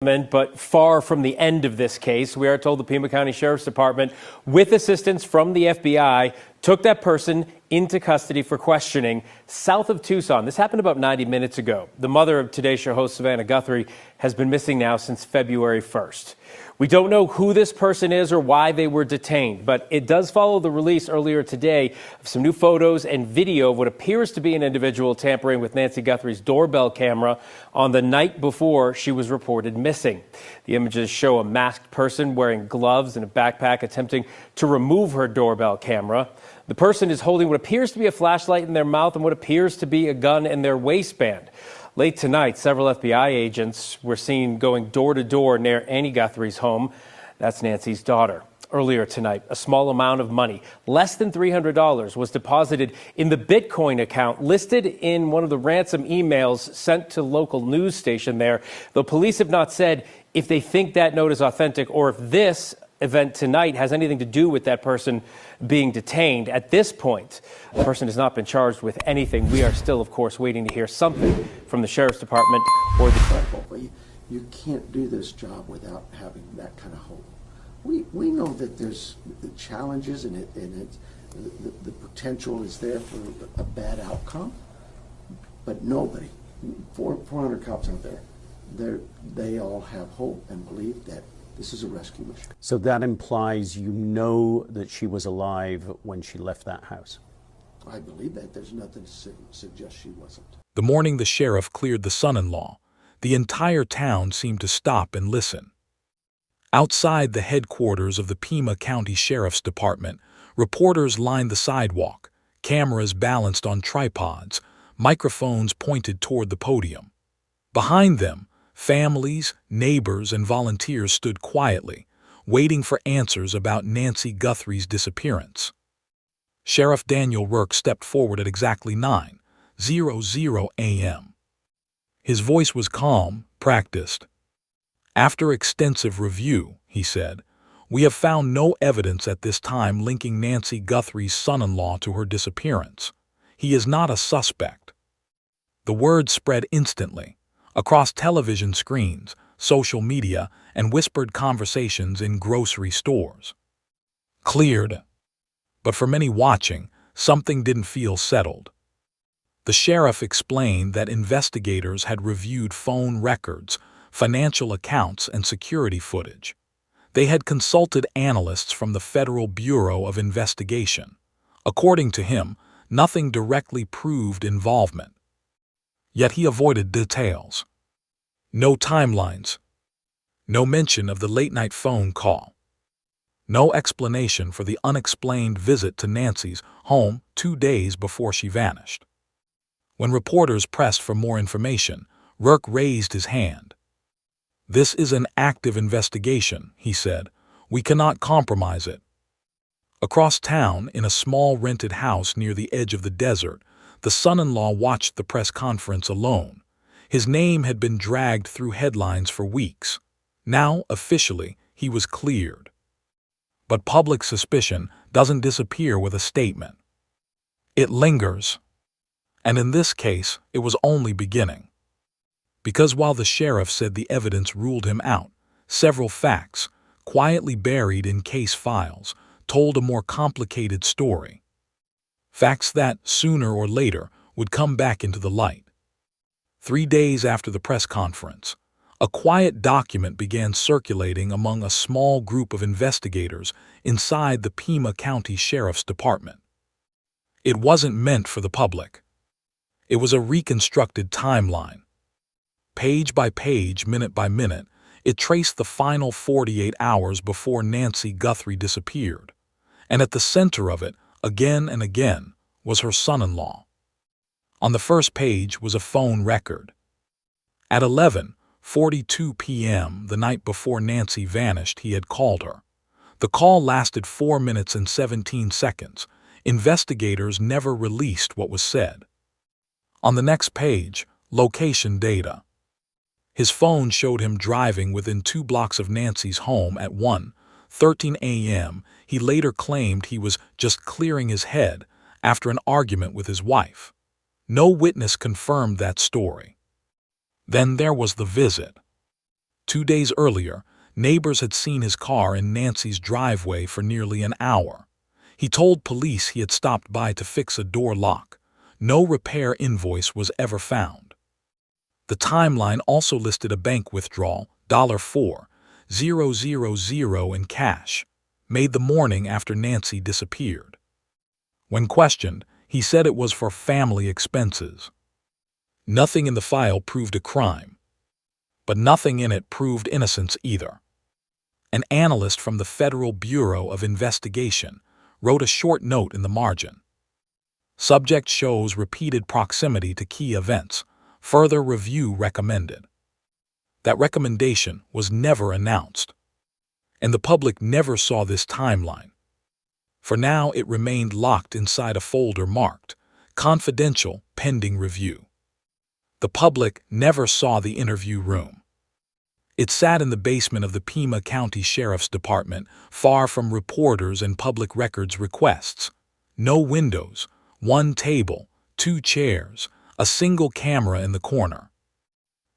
But far from the end of this case. We are told the Pima County Sheriff's Department, with assistance from the FBI, took that person into custody for questioning south of Tucson. This happened about 90 minutes ago. The mother of Today's Show host Nancy Guthrie has been missing now since February 1st. We don't know who this person is or why they were detained, but it does follow the release earlier today of some new photos and video of what appears to be an individual tampering with Nancy Guthrie's doorbell camera on the night before she was reported missing. The images show a masked person wearing gloves and a backpack attempting to remove her doorbell camera. The person is holding what appears to be a flashlight in their mouth and what appears to be a gun in their waistband. Late tonight, several FBI agents were seen going door to door near Annie Guthrie's home. That's Nancy's daughter. Earlier tonight, a small amount of money, less than $300, was deposited in the Bitcoin account listed in one of the ransom emails sent to local news station there. Though police have not said if they think that note is authentic or if this event tonight has anything to do with that person being detained. At this point, the person has not been charged with anything. We are still, of course, waiting to hear something from the Sheriff's Department or the... You can't do this job without having that kind of hope. We know that there's the challenges and the potential is there for a bad outcome, but nobody, 400 cops out there, they all have hope and believe that this is a rescue mission. So that implies you know that she was alive when she left that house? I believe that. There's nothing to suggest she wasn't. The morning the sheriff cleared the son-in-law, the entire town seemed to stop and listen. Outside the headquarters of the Pima County Sheriff's Department, reporters lined the sidewalk, cameras balanced on tripods, microphones pointed toward the podium. Behind them, families, neighbors, and volunteers stood quietly, waiting for answers about Nancy Guthrie's disappearance. Sheriff Daniel Rourke stepped forward at exactly 9:00 a.m. His voice was calm, practiced. After extensive review, he said, we have found no evidence at this time linking Nancy Guthrie's son-in-law to her disappearance. He is not a suspect. The word spread instantly, across television screens, social media, and whispered conversations in grocery stores. Cleared. But for many watching, something didn't feel settled. The sheriff explained that investigators had reviewed phone records, financial accounts, and security footage. They had consulted analysts from the Federal Bureau of Investigation. According to him, nothing directly proved involvement. Yet he avoided details. No timelines. No mention of the late-night phone call. No explanation for the unexplained visit to Nancy's home 2 days before she vanished. When reporters pressed for more information, Rourke raised his hand. This is an active investigation, he said. We cannot compromise it. Across town, in a small rented house near the edge of the desert, the son-in-law watched the press conference alone. His name had been dragged through headlines for weeks. Now, officially, he was cleared. But public suspicion doesn't disappear with a statement. It lingers. And in this case, it was only beginning. Because while the sheriff said the evidence ruled him out, several facts, quietly buried in case files, told a more complicated story. Facts that, sooner or later, would come back into the light. 3 days after the press conference, a quiet document began circulating among a small group of investigators inside the Pima County Sheriff's Department. It wasn't meant for the public. It was a reconstructed timeline. Page by page, minute by minute, it traced the final 48 hours before Nancy Guthrie disappeared. And at the center of it, again and again, was her son-in-law. On the first page was a phone record. At 11:42 p.m. the night before Nancy vanished, he had called her. The call lasted 4 minutes and 17 seconds. Investigators never released what was said. On the next page, location data. His phone showed him driving within 2 blocks of Nancy's home at 1:13 a.m. He later claimed he was just clearing his head after an argument with his wife. No witness confirmed that story. Then there was the visit. 2 days earlier, neighbors had seen his car in Nancy's driveway for nearly an hour. He told police he had stopped by to fix a door lock. No repair invoice was ever found. The timeline also listed a bank withdrawal, $4,000 in cash, made the morning after Nancy disappeared. When questioned, he said it was for family expenses. Nothing in the file proved a crime, but nothing in it proved innocence either. An analyst from the Federal Bureau of Investigation wrote a short note in the margin. Subject shows repeated proximity to key events. Further review recommended. That recommendation was never announced, and the public never saw this timeline. For now, it remained locked inside a folder marked confidential pending review. The public never saw the interview room. It sat in the basement of the Pima County Sheriff's Department, far from reporters and public records requests. No windows, one table, 2 chairs, a single camera in the corner.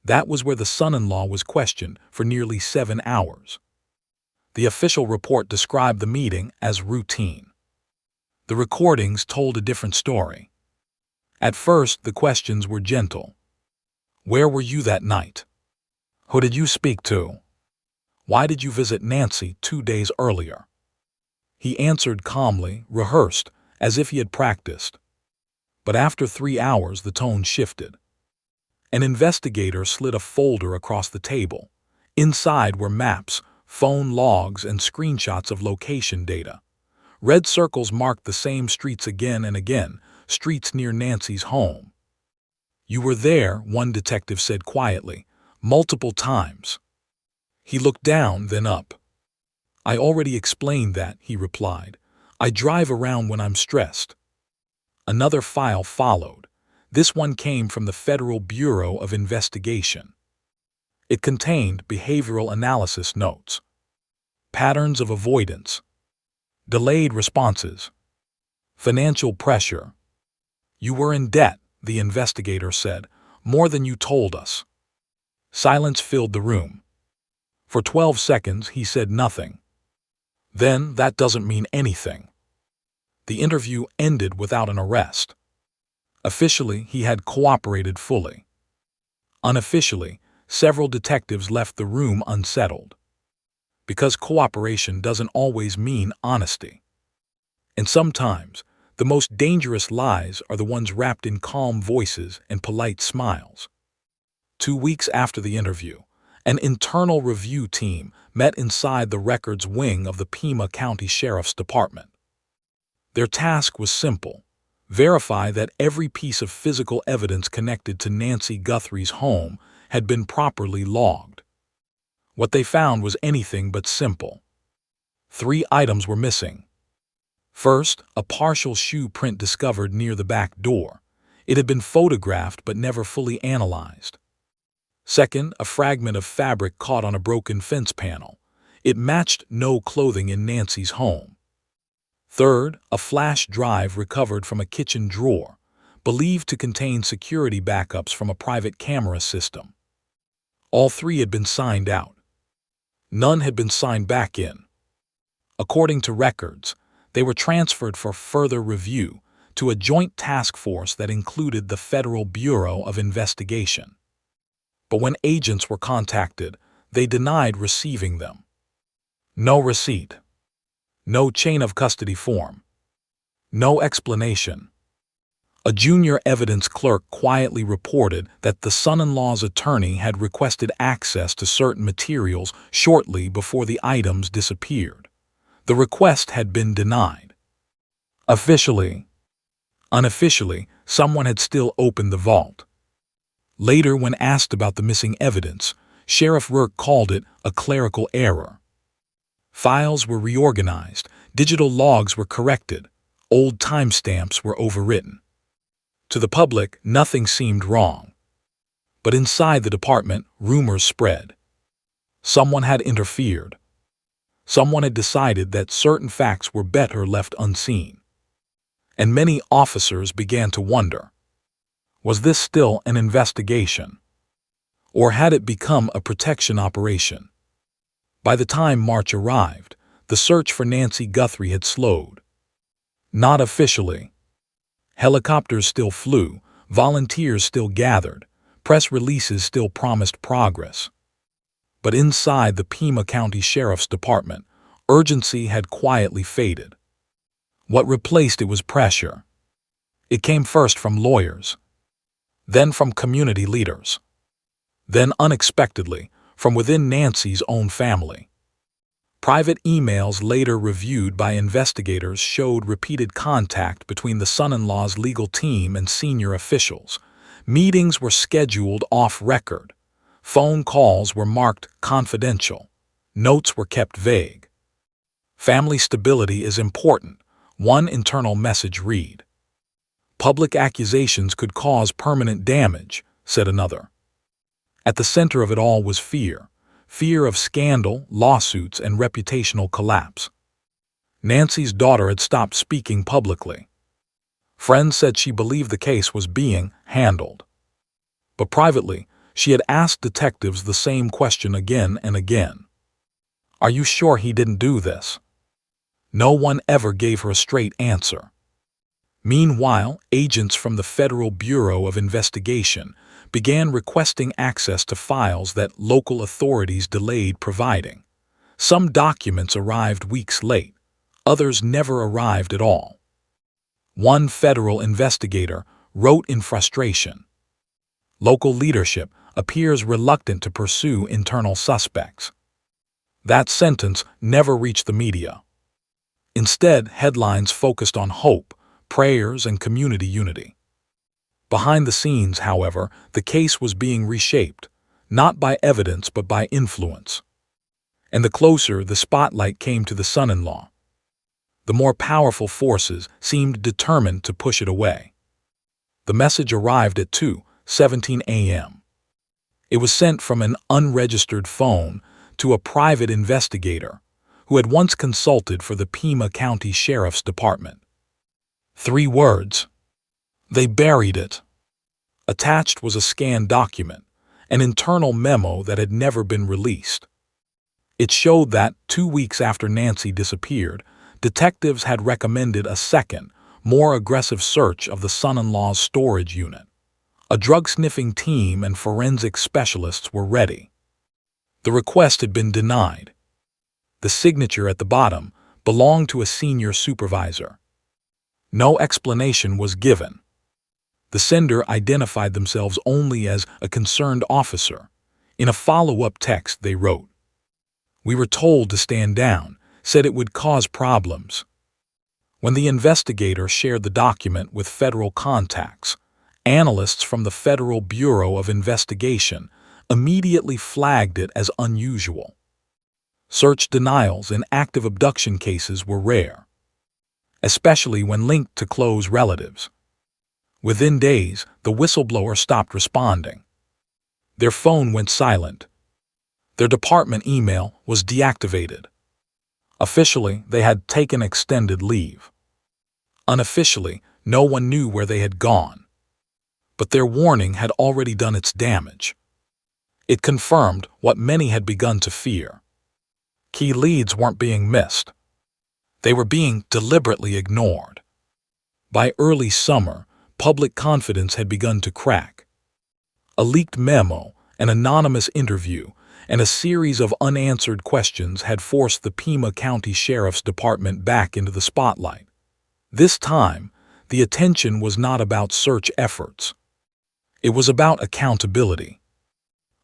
That was where the son-in-law was questioned for nearly 7 hours. The official report described the meeting as routine. The recordings told a different story. At first, the questions were gentle. Where were you that night? Who did you speak to? Why did you visit Nancy 2 days earlier? He answered calmly, rehearsed, as if he had practiced. But after 3 hours, the tone shifted. An investigator slid a folder across the table. Inside were maps, phone logs, and screenshots of location data. Red circles marked the same streets again and again, streets near Nancy's home. You were there, one detective said quietly, multiple times. He looked down, then up. I already explained that, he replied. I drive around when I'm stressed. Another file followed. This one came from the Federal Bureau of Investigation. It contained behavioral analysis notes, patterns of avoidance, delayed responses, financial pressure. You were in debt, the investigator said, more than you told us. Silence filled the room. For 12 seconds, he said nothing. Then, that doesn't mean anything. The interview ended without an arrest. Officially, he had cooperated fully. Unofficially, several detectives left the room unsettled. Because cooperation doesn't always mean honesty. And sometimes, the most dangerous lies are the ones wrapped in calm voices and polite smiles. 2 weeks after the interview, an internal review team met inside the records wing of the Pima County Sheriff's Department. Their task was simple: verify that every piece of physical evidence connected to Nancy Guthrie's home had been properly logged. What they found was anything but simple. 3 items were missing. First, a partial shoe print discovered near the back door. It had been photographed but never fully analyzed. Second, a fragment of fabric caught on a broken fence panel. It matched no clothing in Nancy's home. Third, a flash drive recovered from a kitchen drawer, believed to contain security backups from a private camera system. All 3 had been signed out. None had been signed back in. According to records, they were transferred for further review to a joint task force that included the Federal Bureau of Investigation. But when agents were contacted, they denied receiving them. No receipt. No chain of custody form. No explanation. A junior evidence clerk quietly reported that the son-in-law's attorney had requested access to certain materials shortly before the items disappeared. The request had been denied. Officially, unofficially, someone had still opened the vault. Later, when asked about the missing evidence, Sheriff Rourke called it a clerical error. Files were reorganized, digital logs were corrected, old timestamps were overwritten. To the public, nothing seemed wrong. But inside the department, rumors spread. Someone had interfered. Someone had decided that certain facts were better left unseen. And many officers began to wonder, was this still an investigation? Or had it become a protection operation? By the time March arrived, the search for Nancy Guthrie had slowed. Not officially. Helicopters still flew, volunteers still gathered, press releases still promised progress. But inside the Pima County Sheriff's Department, urgency had quietly faded. What replaced it was pressure. It came first from lawyers, then from community leaders, then unexpectedly from within Nancy's own family. Private emails later reviewed by investigators showed repeated contact between the son-in-law's legal team and senior officials. Meetings were scheduled off-record. Phone calls were marked confidential. Notes were kept vague. Family stability is important, one internal message read. Public accusations could cause permanent damage, said another. At the center of it all was fear. Fear of scandal, lawsuits, and reputational collapse. Nancy's daughter had stopped speaking publicly. Friends said she believed the case was being handled. But privately, she had asked detectives the same question again and again. Are you sure he didn't do this? No one ever gave her a straight answer. Meanwhile, agents from the Federal Bureau of Investigation began requesting access to files that local authorities delayed providing. Some documents arrived weeks late, others never arrived at all. One federal investigator wrote in frustration, "Local leadership appears reluctant to pursue internal suspects." That sentence never reached the media. Instead, headlines focused on hope, prayers, and community unity. Behind the scenes, however, the case was being reshaped, not by evidence but by influence. And the closer the spotlight came to the son-in-law, the more powerful forces seemed determined to push it away. The message arrived at 2:17 a.m. It was sent from an unregistered phone to a private investigator who had once consulted for the Pima County Sheriff's Department. 3 words. They buried it. Attached was a scanned document, an internal memo that had never been released. It showed that, 2 weeks after Nancy disappeared, detectives had recommended a second, more aggressive search of the son-in-law's storage unit. A drug-sniffing team and forensic specialists were ready. The request had been denied. The signature at the bottom belonged to a senior supervisor. No explanation was given. The sender identified themselves only as a concerned officer. In a follow-up text they wrote, "We were told to stand down, said it would cause problems." When the investigator shared the document with federal contacts, analysts from the Federal Bureau of Investigation immediately flagged it as unusual. Search denials in active abduction cases were rare, especially when linked to close relatives. Within days, the whistleblower stopped responding. Their phone went silent. Their department email was deactivated. Officially, they had taken extended leave. Unofficially, no one knew where they had gone. But their warning had already done its damage. It confirmed what many had begun to fear. Key leads weren't being missed. They were being deliberately ignored. By early summer, public confidence had begun to crack. A leaked memo, an anonymous interview, and a series of unanswered questions had forced the Pima County Sheriff's Department back into the spotlight. This time, the attention was not about search efforts. It was about accountability.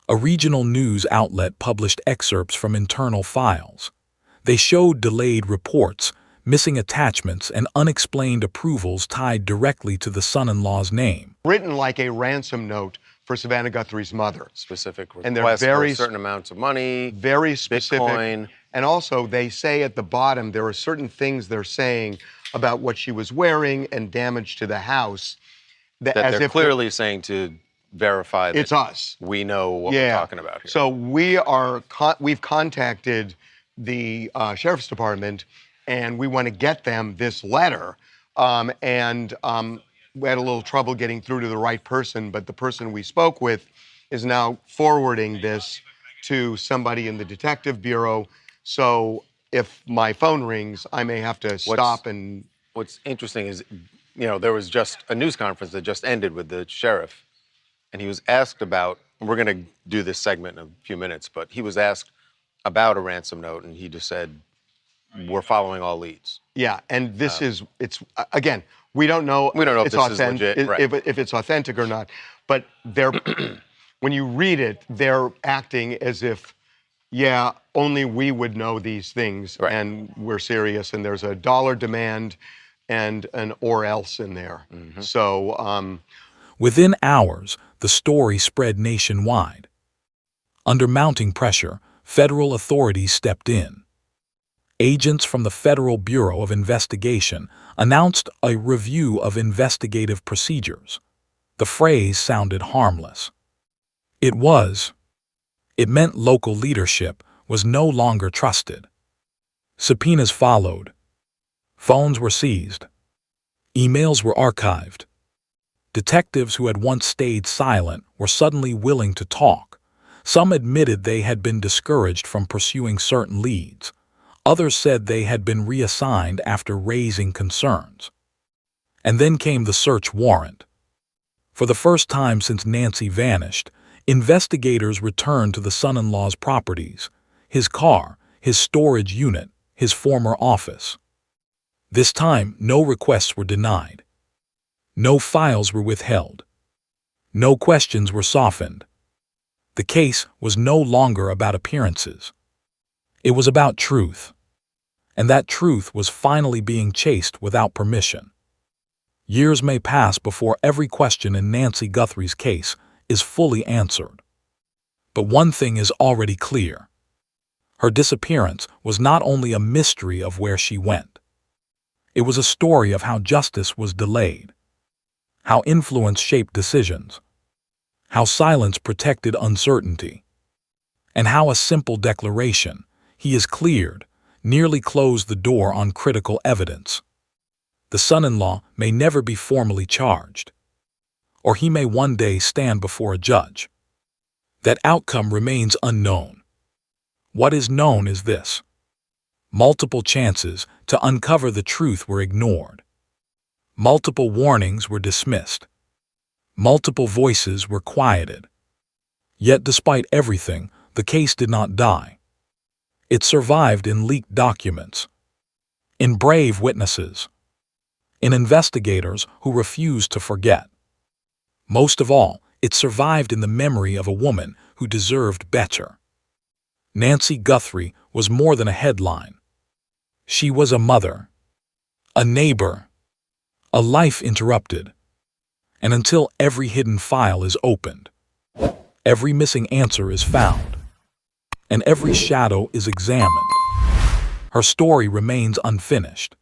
A regional news outlet published excerpts from internal files. They showed delayed reports, missing attachments, and unexplained approvals tied directly to the son-in-law's name. Written like a ransom note for Savannah Guthrie's mother. Specific And they're requests very for certain amounts of money, very specific. Bitcoin. And also, they say at the bottom, there are certain things they're saying about what she was wearing and damage to the house. That as they're if clearly saying to verify that it's us. we know what we're talking about here. So we've contacted the Sheriff's Department, and we want to get them this letter. We had a little trouble getting through to the right person, but the person we spoke with is now forwarding this to somebody in the detective bureau. So if my phone rings, I may have to stop and... What's interesting is, there was just a news conference that just ended with the sheriff, and he was asked about, and we're going to do this segment in a few minutes, but he was asked about a ransom note, and he just said, we're following all leads. Yeah, and this again, we don't know. We don't know if this is legit, right. if it's authentic or not. But they're when you read it, they're acting as if, yeah, only we would know these things, right. and we're serious. And there's a dollar demand and an or else in there. Mm-hmm. So within hours, the story spread nationwide. Under mounting pressure, federal authorities stepped in. Agents from the Federal Bureau of Investigation announced a review of investigative procedures. The phrase sounded harmless. It meant local leadership was no longer trusted. Subpoenas followed. Phones were seized. Emails were archived. Detectives who had once stayed silent were suddenly willing to talk. Some admitted they had been discouraged from pursuing certain leads. Others said they had been reassigned after raising concerns. And then came the search warrant. For the first time since Nancy vanished, investigators returned to the son-in-law's properties, his car, his storage unit, his former office. This time, no requests were denied. No files were withheld. No questions were softened. The case was no longer about appearances. It was about truth. And that truth was finally being chased without permission. Years may pass before every question in Nancy Guthrie's case is fully answered. But one thing is already clear. Her disappearance was not only a mystery of where she went. It was a story of how justice was delayed, how influence shaped decisions, how silence protected uncertainty, and how a simple declaration, "He is cleared," nearly closed the door on critical evidence. The son-in-law may never be formally charged, or he may one day stand before a judge. That outcome remains unknown. What is known is this: multiple chances to uncover the truth were ignored. Multiple warnings were dismissed. Multiple voices were quieted. Yet despite everything, the case did not die. It survived in leaked documents, in brave witnesses, in investigators who refused to forget. Most of all, it survived in the memory of a woman who deserved better. Nancy Guthrie was more than a headline. She was a mother, a neighbor, a life interrupted. And until every hidden file is opened, every missing answer is found, and every shadow is examined, her story remains unfinished.